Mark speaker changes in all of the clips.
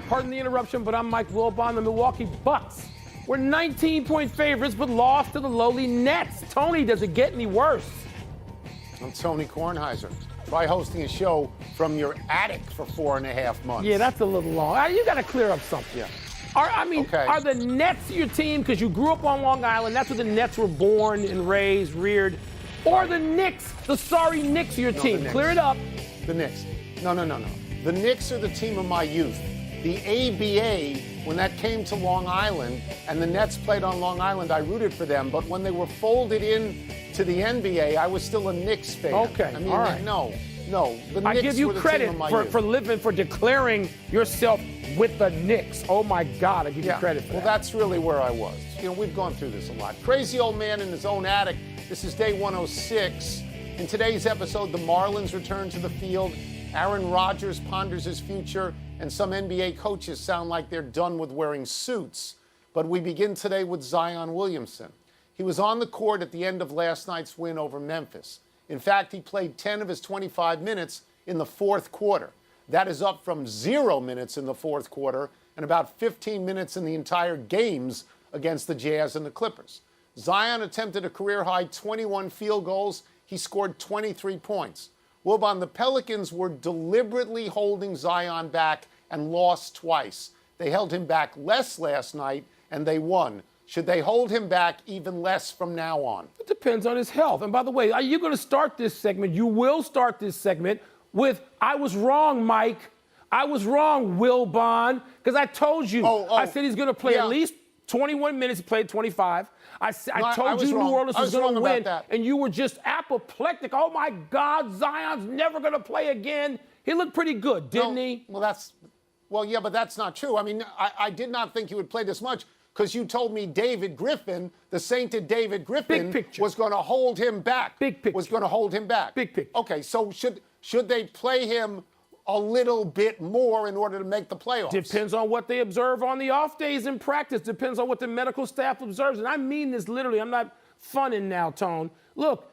Speaker 1: Pardon the interruption, but I'm Mike Wilbon. The Milwaukee Bucks were 19-point favorites, but lost to the lowly Nets. Tony, does it get any worse?
Speaker 2: I'm Tony Kornheiser. Try hosting a show from your attic for 4.5 months.
Speaker 1: Yeah, that's a little long. You got to clear up something.
Speaker 2: Yeah.
Speaker 1: Are the Nets your team because you grew up on Long Island? That's where the Nets were born and raised, reared. Or the Knicks, the sorry Knicks your team? Clear it up.
Speaker 2: The Knicks. No. The Knicks are the team of my youth. The ABA, when that came to Long Island and the Nets played on Long Island, I rooted for them. But when they were folded in to the NBA, I was still a Knicks fan.
Speaker 1: Okay,
Speaker 2: I mean,
Speaker 1: all right.
Speaker 2: No. The
Speaker 1: I
Speaker 2: Knicks
Speaker 1: give you
Speaker 2: were the
Speaker 1: credit
Speaker 2: team of my youth.
Speaker 1: for declaring yourself with the Knicks. Oh, my God, I give you credit for that.
Speaker 2: Well, that's really where I was. We've gone through this a lot. Crazy old man in his own attic. This is day 106. In today's episode, the Marlins return to the field. Aaron Rodgers ponders his future, and some NBA coaches sound like they're done with wearing suits. But we begin today with Zion Williamson. He was on the court at the end of last night's win over Memphis. In fact, he played 10 of his 25 minutes in the fourth quarter. That is up from 0 minutes in the fourth quarter and about 15 minutes in the entire games against the Jazz and the Clippers. Zion attempted a career-high 21 field goals. He scored 23 points. Wilbon, the Pelicans were deliberately holding Zion back and lost twice. They held him back less last night, and they won. Should they hold him back even less from now on?
Speaker 1: It depends on his health. And by the way, are you going to start this segment? You will start this segment with, I was wrong, Mike. I was wrong, Wilbon, because I told you. I said he's going to play at least 21 minutes. He played 25. I told you New Orleans was going to win, and you were just apoplectic. Oh, my God, Zion's never going to play again. He looked pretty good, didn't he?
Speaker 2: Well, yeah, but that's not true. I mean, I did not think he would play this much because you told me David Griffin, the sainted David Griffin, was going to hold him back.
Speaker 1: Big picture.
Speaker 2: Was going to hold him back.
Speaker 1: Big picture.
Speaker 2: Okay, so should they play him a little bit more in order to make the playoffs?
Speaker 1: Depends on what they observe on the off days in practice. Depends on what the medical staff observes. And I mean this literally. I'm not funning now, Tone. Look,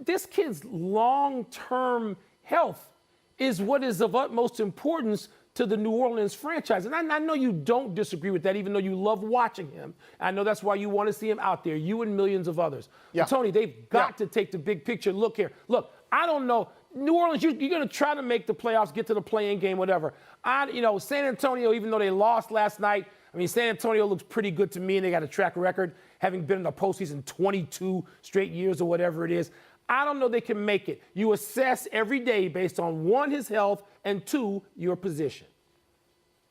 Speaker 1: this kid's long-term health is what is of utmost importance to the New Orleans franchise. And I know you don't disagree with that, even though you love watching him. I know that's why you want to see him out there, you and millions of others. Yeah. But Tony, they've got to take the big picture. Look here. Look, I don't know. New Orleans, you're going to try to make the playoffs, get to the play-in game, whatever. San Antonio, even though they lost last night, I mean, San Antonio looks pretty good to me, and they got a track record, having been in the postseason 22 straight years or whatever it is. I don't know they can make it. You assess every day based on, 1, his health, and 2, your position.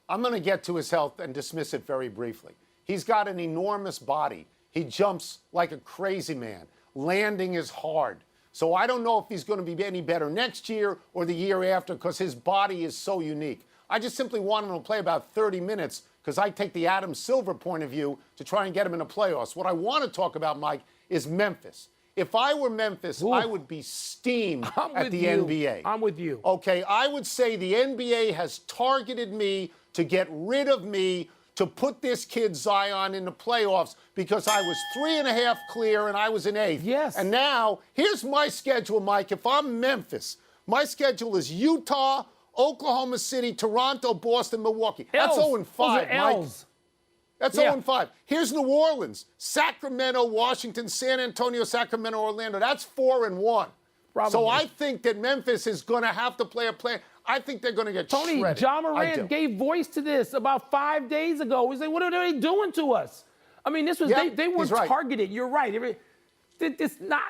Speaker 2: I'm going to get to his health and dismiss it very briefly. He's got an enormous body. He jumps like a crazy man. Landing is hard. So I don't know if he's going to be any better next year or the year after because his body is so unique. I just simply want him to play about 30 minutes because I take the Adam Silver point of view to try and get him in the playoffs. What I want to talk about, Mike, is Memphis. If I were Memphis, I would be steamed at the NBA.
Speaker 1: I'm with you.
Speaker 2: Okay, I would say the NBA has targeted me to get rid of me to put this kid Zion in the playoffs because I was 3.5 clear and I was in 8th.
Speaker 1: Yes.
Speaker 2: And now, here's my schedule, Mike. If I'm Memphis, my schedule is Utah, Oklahoma City, Toronto, Boston, Milwaukee. That's 0-5, Mike. That's 0-5. Here's New Orleans, Sacramento, Washington, San Antonio, Sacramento, Orlando. That's 4-1. Probably. So I think that Memphis is going to have to play a play. I think they're going to get
Speaker 1: shredded. Tony, John Morant gave voice to this about 5 days ago. He said, what are they doing to us? I mean, this was they were targeted. You're right. It's not,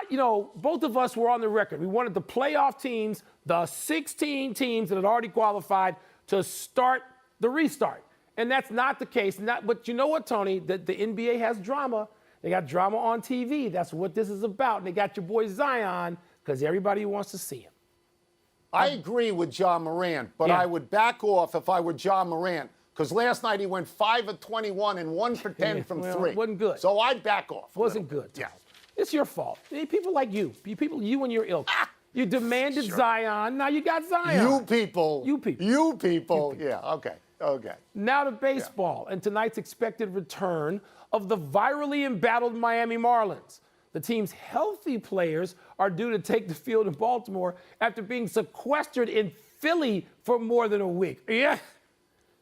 Speaker 1: both of us were on the record. We wanted the playoff teams, the 16 teams that had already qualified, to start the restart. And that's not the case. But you know what, Tony? The NBA has drama. They got drama on TV. That's what this is about. And they got your boy Zion because everybody wants to see him.
Speaker 2: I agree with John Morant, but I would back off if I were John Morant because last night he went 5 of 21 and 1 for 10 from 3.
Speaker 1: It wasn't good.
Speaker 2: So I'd back off.
Speaker 1: Wasn't good. Yeah. It's your fault. People like you. You and your ilk. You demanded Zion. Now you got Zion.
Speaker 2: You people. Yeah, okay.
Speaker 1: Now to baseball and tonight's expected return of the virally embattled Miami Marlins. The team's healthy players are due to take the field in Baltimore after being sequestered in Philly for more than a week. Yeah.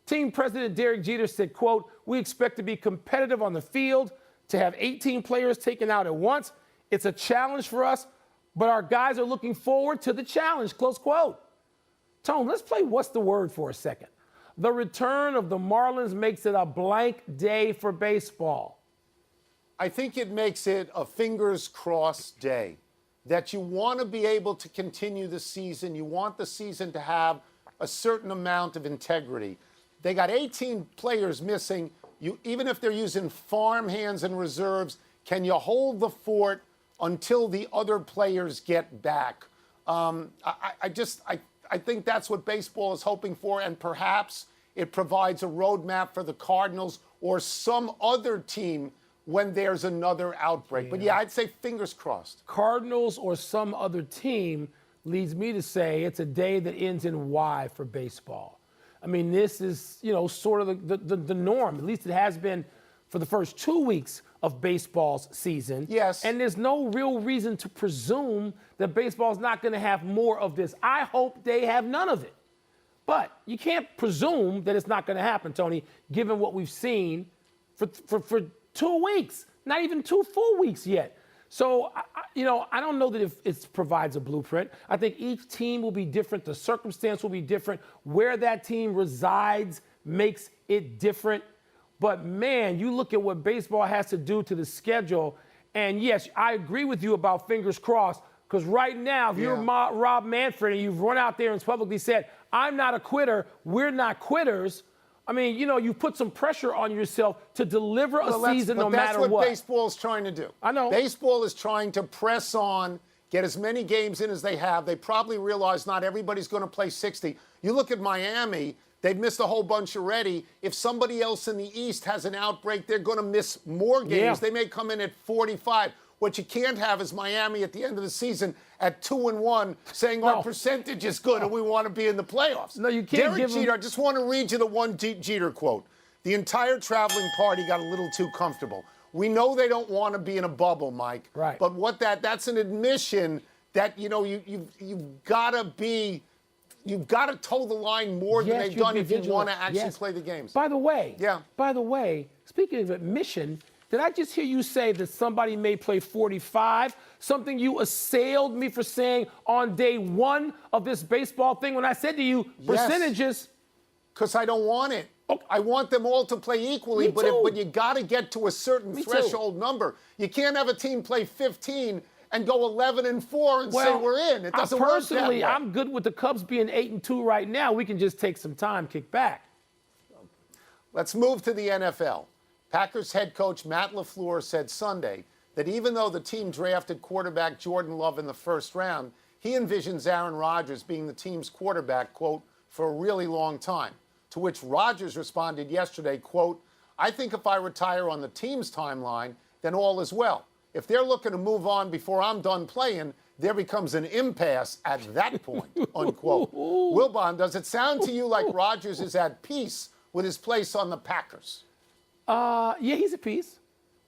Speaker 1: Team president Derek Jeter said, quote, "We expect to be competitive on the field, to have 18 players taken out at once. It's a challenge for us, but our guys are looking forward to the challenge," close quote. Tone, let's play What's the Word for a second. The return of the Marlins makes it a blank day for baseball.
Speaker 2: I think it makes it a fingers crossed day, that you want to be able to continue the season. You want the season to have a certain amount of integrity. They got 18 players missing. Even if they're using farm hands and reserves, can you hold the fort until the other players get back? I think that's what baseball is hoping for, and perhaps it provides a roadmap for the Cardinals or some other team when there's another outbreak. But yeah, I'd say fingers crossed.
Speaker 1: Cardinals or some other team leads me to say it's a day that ends in Y for baseball. I mean, this is, sort of the norm. At least it has been for the first 2 weeks of baseball's season.
Speaker 2: Yes.
Speaker 1: And there's no real reason to presume that baseball's not going to have more of this. I hope they have none of it. But you can't presume that it's not going to happen, Tony, given what we've seen for 2 weeks, not even 2 full weeks yet. So, I don't know that if it provides a blueprint. I think each team will be different. The circumstance will be different. Where that team resides makes it different. But, man, you look at what baseball has to do to the schedule. And, yes, I agree with you about fingers crossed. Because right now, if you're Rob Manfred and you've run out there and publicly said, "I'm not a quitter, we're not quitters," I mean, you put some pressure on yourself to deliver a season no matter what.
Speaker 2: That's what baseball is trying to do.
Speaker 1: I know.
Speaker 2: Baseball is trying to press on, get as many games in as they have. They probably realize not everybody's going to play 60. You look at Miami, they've missed a whole bunch already. If somebody else in the East has an outbreak, they're going to miss more games.
Speaker 1: Yeah.
Speaker 2: They may come in at 45. What you can't have is Miami at the end of the season at 2-1 saying our percentage is good and we want to be in the playoffs.
Speaker 1: No, you can't
Speaker 2: Derek Jeter, I just want to read you the one Jeter quote. "The entire traveling party got a little too comfortable. We know they don't want to be in a bubble, Mike.
Speaker 1: Right.
Speaker 2: But that's an admission that, you've got to toe the line more than they've done if you want to actually play the games.
Speaker 1: By the way, speaking of admission, did I just hear you say that somebody may play 45? Something you assailed me for saying on day one of this baseball thing when I said to you, percentages.
Speaker 2: Because I don't want it.
Speaker 1: Okay.
Speaker 2: I want them all to play equally, but you got to get to a certain threshold number. You can't have a team play 15 and go 11-4 and say we're in. It doesn't work that way.
Speaker 1: Personally, I'm good with the Cubs being 8-2 right now. We can just take some time, kick back.
Speaker 2: Let's move to the NFL. Packers head coach Matt LaFleur said Sunday that even though the team drafted quarterback Jordan Love in the first round, he envisions Aaron Rodgers being the team's quarterback, quote, for a really long time. To which Rodgers responded yesterday, quote, "I think if I retire on the team's timeline, then all is well. If they're looking to move on before I'm done playing, there becomes an impasse at that point," unquote. Wilbon, does it sound to you like Rodgers is at peace with his place on the Packers?
Speaker 1: Yeah, he's at peace.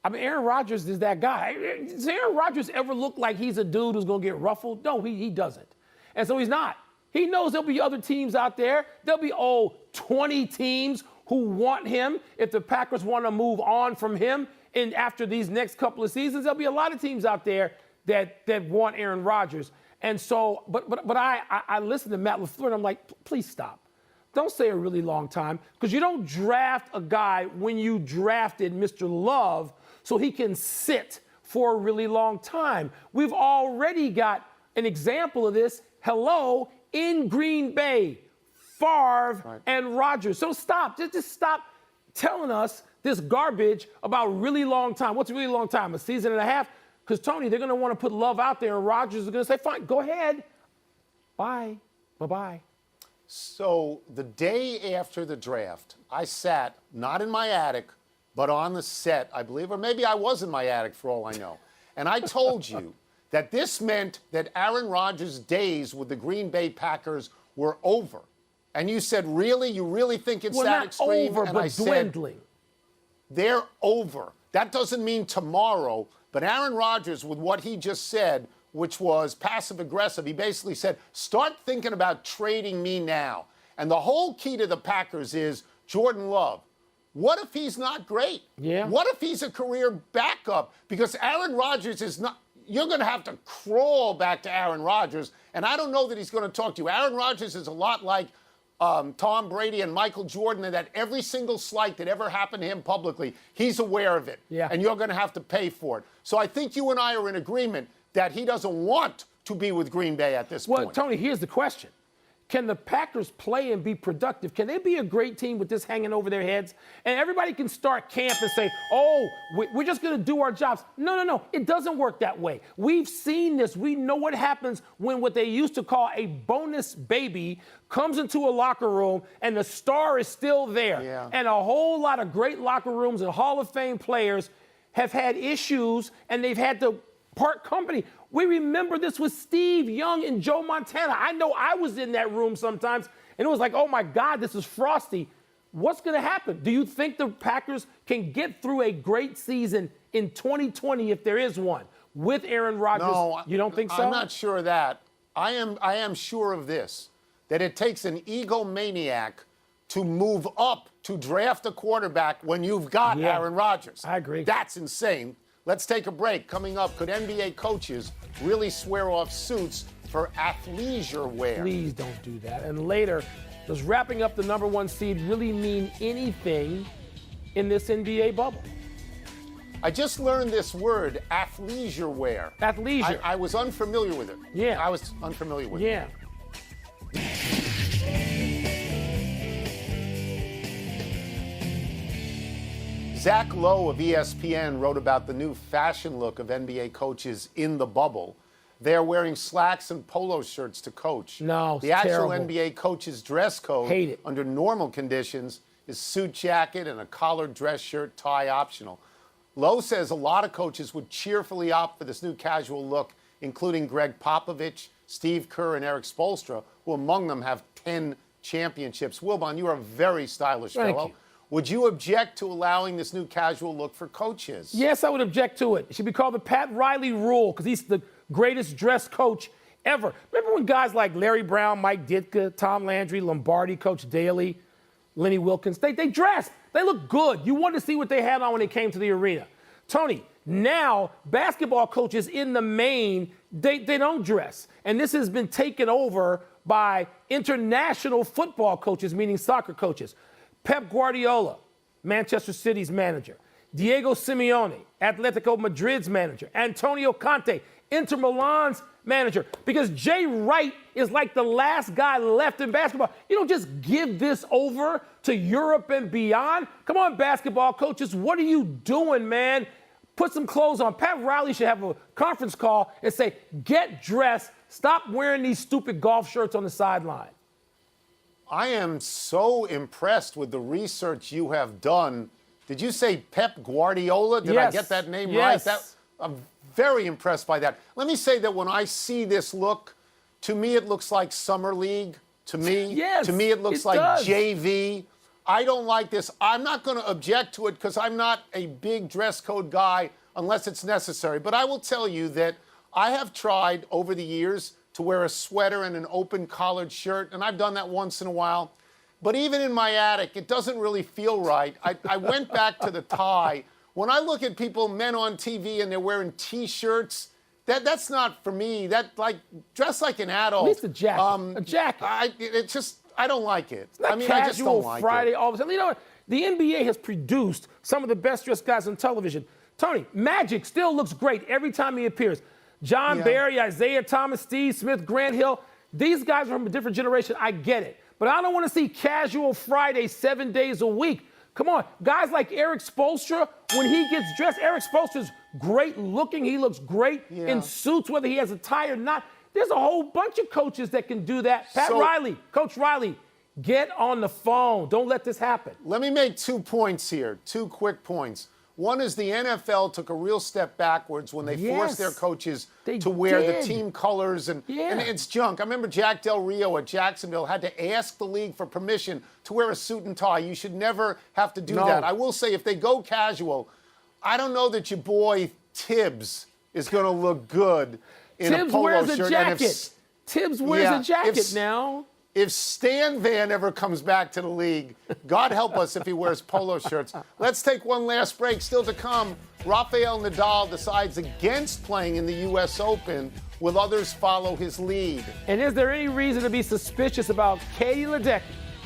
Speaker 1: I mean, Aaron Rodgers is that guy. Does Aaron Rodgers ever look like he's a dude who's going to get ruffled? No, he doesn't. And so he's not. He knows there'll be other teams out there. There'll be, 20 teams who want him. If the Packers want to move on from him and after these next couple of seasons, there'll be a lot of teams out there that want Aaron Rodgers. And so, but I listen to Matt LaFleur and I'm like, please stop. Don't say a really long time, because you don't draft a guy when you drafted Mr. Love so he can sit for a really long time. We've already got an example of this, in Green Bay, Favre and Rodgers. So stop. Just stop telling us this garbage about really long time. What's a really long time? A season and a half? Because, Tony, they're going to want to put Love out there, and Rodgers is going to say, fine, go ahead. Bye. Bye-bye.
Speaker 2: So the day after the draft, I sat, not in my attic, but on the set, I believe, or maybe I was in my attic for all I know. And I told you that this meant that Aaron Rodgers' days with the Green Bay Packers were over. And you said, really? You really think it's that extreme?
Speaker 1: Over,
Speaker 2: and
Speaker 1: but
Speaker 2: I
Speaker 1: dwindling.
Speaker 2: Said, they're over. That doesn't mean tomorrow, but Aaron Rodgers, with what he just said, which was passive-aggressive, he basically said, start thinking about trading me now. And the whole key to the Packers is, Jordan Love. What if he's not great?
Speaker 1: Yeah.
Speaker 2: What if he's a career backup? Because Aaron Rodgers is not. You're going to have to crawl back to Aaron Rodgers, and I don't know that he's going to talk to you. Aaron Rodgers is a lot like Tom Brady and Michael Jordan, and that every single slight that ever happened to him publicly, he's aware of it.
Speaker 1: Yeah.
Speaker 2: And you're going to have to pay for it. So I think you and I are in agreement that he doesn't want to be with Green Bay at this point.
Speaker 1: Well, Tony, here's the question. Can the Packers play and be productive? Can they be a great team with this hanging over their heads? And everybody can start camp and say, oh, we're just going to do our jobs. No. It doesn't work that way. We've seen this. We know what happens when what they used to call a bonus baby comes into a locker room and the star is still there.
Speaker 2: Yeah.
Speaker 1: And a whole lot of great locker rooms and Hall of Fame players have had issues and they've had to part company. We remember this with Steve Young and Joe Montana. I know I was in that room sometimes, and it was like, oh, my God, this is frosty. What's going to happen? Do you think the Packers can get through a great season in 2020 if there is one with Aaron Rodgers?
Speaker 2: No,
Speaker 1: you don't think so?
Speaker 2: I'm not sure of that. I am sure of this, that it takes an egomaniac to move up to draft a quarterback when you've got Aaron Rodgers.
Speaker 1: I agree.
Speaker 2: That's insane. Let's take a break. Coming up, could NBA coaches really swear off suits for athleisure wear?
Speaker 1: Please don't do that. And later, does wrapping up the number one seed really mean anything in this NBA bubble?
Speaker 2: I just learned this word, athleisure wear.
Speaker 1: Athleisure.
Speaker 2: I was unfamiliar with it.
Speaker 1: Yeah.
Speaker 2: I was unfamiliar with it.
Speaker 1: Yeah.
Speaker 2: Zach Lowe of ESPN wrote about the new fashion look of NBA coaches in the bubble. They're wearing slacks and polo shirts to coach.
Speaker 1: No,
Speaker 2: the actual
Speaker 1: terrible.
Speaker 2: NBA coach's dress code
Speaker 1: Hate it.
Speaker 2: under normal conditions is suit jacket and a collared dress shirt, tie optional. Lowe says a lot of coaches would cheerfully opt for this new casual look, including Greg Popovich, Steve Kerr, and Eric Spoelstra, who among them have 10 championships. Wilbon, you are a very stylish
Speaker 1: Thank
Speaker 2: fellow.
Speaker 1: you.
Speaker 2: Would you object to allowing this new casual look for coaches?
Speaker 1: Yes, I would object to it. It should be called the Pat Riley rule because he's the greatest dress coach ever. Remember when guys like Larry Brown, Mike Ditka, Tom Landry, Lombardi, Coach Daly, Lenny Wilkins, they dressed. They looked good. You wanted to see what they had on when they came to the arena. Tony, now basketball coaches in the main, they don't dress. And this has been taken over by international football coaches, meaning soccer coaches. Pep Guardiola, Manchester City's manager. Diego Simeone, Atletico Madrid's manager. Antonio Conte, Inter Milan's manager. Because Jay Wright is like the last guy left in basketball. You don't just give this over to Europe and beyond. Come on, basketball coaches, what are you doing, man? Put some clothes on. Pat Riley should have a conference call and say, get dressed. Stop wearing these stupid golf shirts on the sideline.
Speaker 2: I am so impressed with the research you have done. Did you say Pep Guardiola? Did I get that name right? I'm very impressed by that. Let me say that when I see this look, to me it looks like Summer League. To me, it looks like JV. I don't like this. I'm not going to object to it because I'm not a big dress code guy unless it's necessary. But I will tell you that I have tried over the years to wear a sweater and an open collared shirt, and I've done that once in a while. But even in my attic, it doesn't really feel right. I went back to the tie. When I look at people, men on TV, and they're wearing T-shirts, that's not for me. Dress like an adult.
Speaker 1: At least a jacket. A jacket.
Speaker 2: I don't like it.
Speaker 1: It's not
Speaker 2: I just don't like
Speaker 1: Friday,
Speaker 2: it.
Speaker 1: all of a sudden. You know what? The NBA has produced some of the best dressed guys on television. Tony, Magic still looks great every time he appears. John Barry, Isaiah Thomas, Steve Smith, Grant Hill. These guys are from a different generation. I get it. But I don't want to see casual Friday 7 days a week. Come on. Guys like Eric Spoelstra, when he gets dressed, Eric Spoelstra's great looking. He looks great in suits, whether he has a tie or not. There's a whole bunch of coaches that can do that. Coach Riley, get on the phone. Don't let this happen.
Speaker 2: Let me make 2 points here, 2 quick points. One is the NFL took a real step backwards when they forced their coaches to wear the team colors, and it's junk. I remember Jack Del Rio at Jacksonville had to ask the league for permission to wear a suit and tie. You should never have to do that. I will say, if they go casual, I don't know that your boy Tibbs is going to look good in a polo shirt.
Speaker 1: Tibbs wears a jacket now.
Speaker 2: If Stan Van ever comes back to the league, God help us if he wears polo shirts. Let's take one last break. Still to come, Rafael Nadal decides against playing in the U.S. Open. Will others follow his lead?
Speaker 1: And is there any reason to be suspicious about Katie Ledecky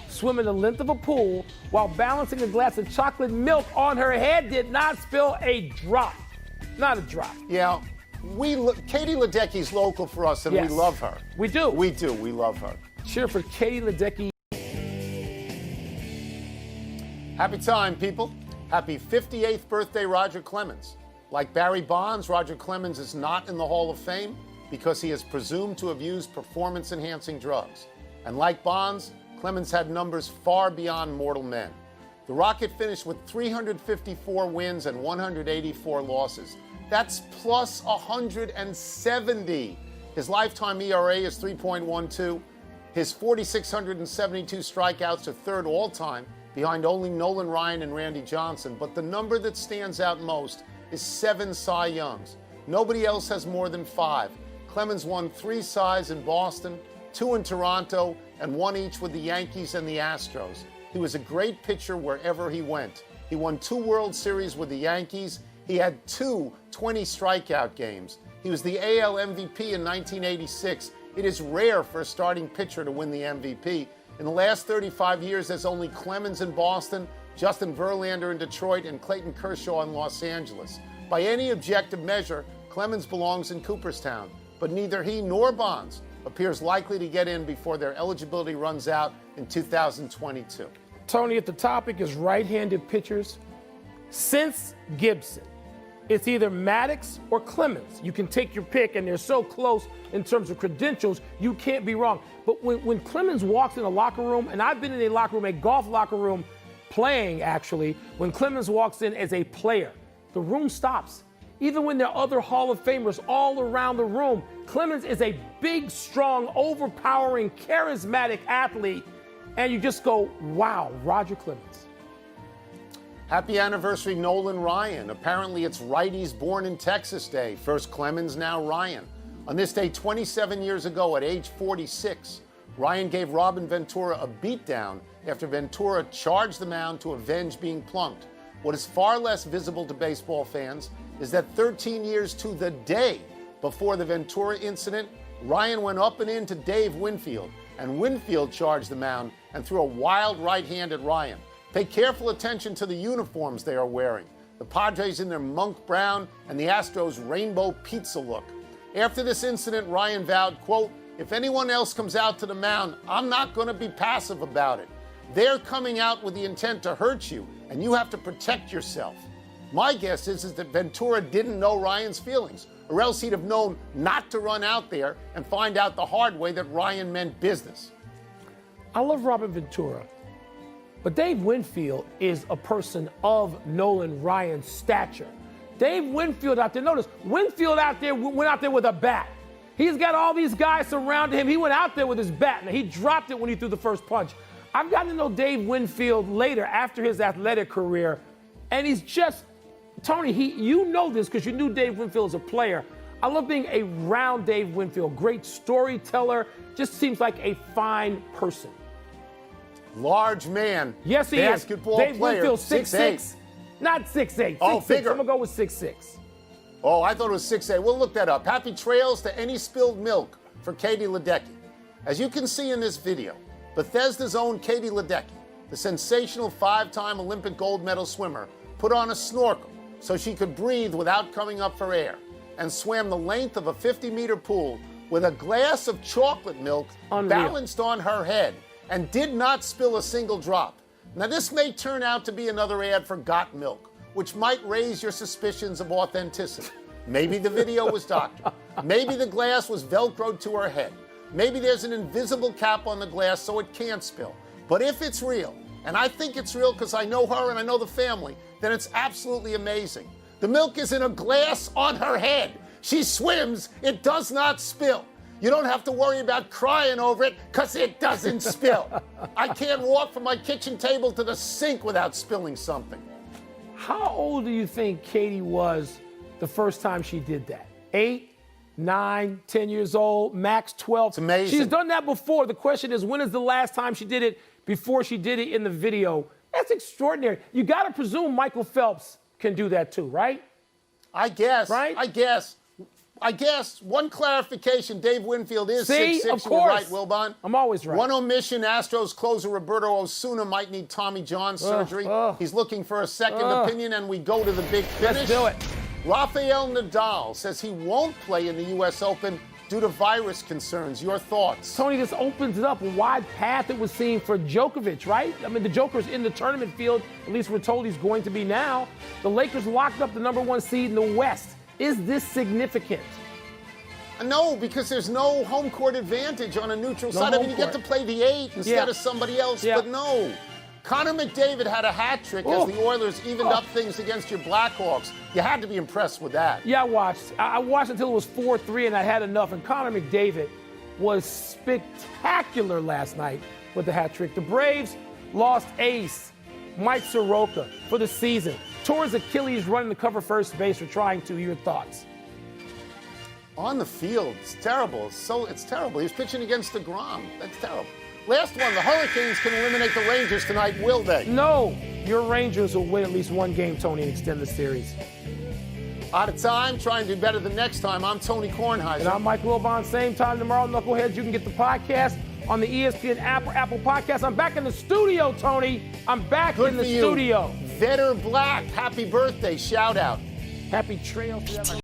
Speaker 1: swimming the length of a pool while balancing a glass of chocolate milk on her head? Did not spill a drop. Not a drop.
Speaker 2: Yeah, Katie Ledecky's local for us, and
Speaker 1: Yes.
Speaker 2: we love her.
Speaker 1: We do.
Speaker 2: We do. We love her.
Speaker 1: Cheer for Katie Ledecky.
Speaker 2: Happy time, people. Happy 58th birthday, Roger Clemens. Like Barry Bonds, Roger Clemens is not in the Hall of Fame because he is presumed to have used performance-enhancing drugs. And like Bonds, Clemens had numbers far beyond mortal men. The Rocket finished with 354 wins and 184 losses. That's plus 170. His lifetime ERA is 3.12. His 4,672 strikeouts are third all-time, behind only Nolan Ryan and Randy Johnson. But the number that stands out most is 7 Cy Youngs. Nobody else has more than 5. Clemens won 3 Cys in Boston, 2 in Toronto, and 1 each with the Yankees and the Astros. He was a great pitcher wherever he went. He won 2 World Series with the Yankees. He had 2 20-strikeout games. He was the AL MVP in 1986. It is rare for a starting pitcher to win the MVP. In the last 35 years, there's only Clemens in Boston, Justin Verlander in Detroit, and Clayton Kershaw in Los Angeles. By any objective measure, Clemens belongs in Cooperstown, but neither he nor Bonds appears likely to get in before their eligibility runs out in 2022.
Speaker 1: Tony, if the topic is right-handed pitchers, since Gibson, it's either Maddox or Clemens. You can take your pick, and they're so close in terms of credentials, you can't be wrong. But when Clemens walks in a locker room, and I've been in a locker room, a golf locker room, playing actually, when Clemens walks in as a player, the room stops. Even when there are other Hall of Famers all around the room, Clemens is a big, strong, overpowering, charismatic athlete, and you just go, wow, Roger Clemens.
Speaker 2: Happy anniversary, Nolan Ryan. Apparently, it's Righties Born in Texas Day. First Clemens, now Ryan. On this day 27 years ago, at age 46, Ryan gave Robin Ventura a beatdown after Ventura charged the mound to avenge being plunked. What is far less visible to baseball fans is that 13 years to the day before the Ventura incident, Ryan went up and in to Dave Winfield, and Winfield charged the mound and threw a wild right hand at Ryan. Pay careful attention to the uniforms they are wearing. The Padres in their monk brown and the Astros rainbow pizza look. After this incident, Ryan vowed, quote, "If anyone else comes out to the mound, I'm not going to be passive about it. They're coming out with the intent to hurt you, and you have to protect yourself." My guess is that Ventura didn't know Ryan's feelings, or else he'd have known not to run out there and find out the hard way that Ryan meant business.
Speaker 1: I love Robin Ventura, but Dave Winfield is a person of Nolan Ryan's stature. Dave Winfield out there, notice, Winfield out there went out there with a bat. He's got all these guys surrounding him. He went out there with his bat. Now, he dropped it when he threw the first punch. I've gotten to know Dave Winfield later after his athletic career, and he's just, Tony, you know this because you knew Dave Winfield as a player. I love being around Dave Winfield. Great storyteller, just seems like a fine person.
Speaker 2: Large man.
Speaker 1: Yes, he
Speaker 2: basketball
Speaker 1: is. Dave
Speaker 2: player,
Speaker 1: Winfield, 6'6". Not 6'8".
Speaker 2: Oh,
Speaker 1: 6'6".
Speaker 2: bigger.
Speaker 1: I'm going to go with 6'6".
Speaker 2: Oh, I thought it was 6'8". We'll look that up. Happy trails to any spilled milk for Katie Ledecky. As you can see in this video, Bethesda's own Katie Ledecky, the sensational 5-time Olympic gold medal swimmer, put on a snorkel so she could breathe without coming up for air, and swam the length of a 50-meter pool with a glass of chocolate milk balanced on her head and did not spill a single drop. Now, this may turn out to be another ad for Got Milk, which might raise your suspicions of authenticity. Maybe the video was doctored. Maybe the glass was Velcroed to her head. Maybe there's an invisible cap on the glass so it can't spill. But if it's real, and I think it's real because I know her and I know the family, then it's absolutely amazing. The milk is in a glass on her head. She swims, it does not spill. You don't have to worry about crying over it because it doesn't spill. I can't walk from my kitchen table to the sink without spilling something.
Speaker 1: How old do you think Katie was the first time she did that? 8, 9, 10 years old, max 12.
Speaker 2: It's amazing.
Speaker 1: She's done that before. The question is, when is the last time she did it before she did it in the video? That's extraordinary. You got to presume Michael Phelps can do that too, right?
Speaker 2: I guess.
Speaker 1: Right?
Speaker 2: I guess. One clarification, Dave Winfield is 6'6".
Speaker 1: Of
Speaker 2: You were
Speaker 1: course.
Speaker 2: right, Wilbon.
Speaker 1: I'm always right.
Speaker 2: One omission, Astros closer Roberto Osuna might need Tommy John surgery. He's looking for a second opinion, and we go to the big finish.
Speaker 1: Let's do it.
Speaker 2: Rafael Nadal says he won't play in the U.S. Open due to virus concerns. Your thoughts?
Speaker 1: Tony, this opens it up a wide path it was seen for Djokovic, right? I mean, the Joker's in the tournament field. At least we're told he's going to be now. The Lakers locked up the number 1 seed in the West. Is this significant?
Speaker 2: No, because there's no home court advantage on a neutral side. I mean, you get to play the 8 instead of somebody else, but no. Connor McDavid had a hat trick as the Oilers evened up things against your Blackhawks. You had to be impressed with that.
Speaker 1: Yeah, I watched. I watched until it was 4-3, and I had enough. And Connor McDavid was spectacular last night with the hat trick. The Braves lost ace Mike Soroka for the season. Tore his Achilles running to cover first base or trying to. Your thoughts?
Speaker 2: On the field, it's terrible. It's terrible. He was pitching against DeGrom. That's terrible. Last one, the Hurricanes can eliminate the Rangers tonight, will they?
Speaker 1: No. Your Rangers will win at least one game, Tony, and extend the series.
Speaker 2: Out of time, try and do better the next time. I'm Tony Kornheiser.
Speaker 1: And I'm Mike Wilbon. Same time tomorrow, Knuckleheads. You can get the podcast on the ESPN app or Apple Podcast. I'm back in the studio, Tony. I'm back in the studio.
Speaker 2: Vetter Black, happy birthday. Shout out.
Speaker 1: Happy trails.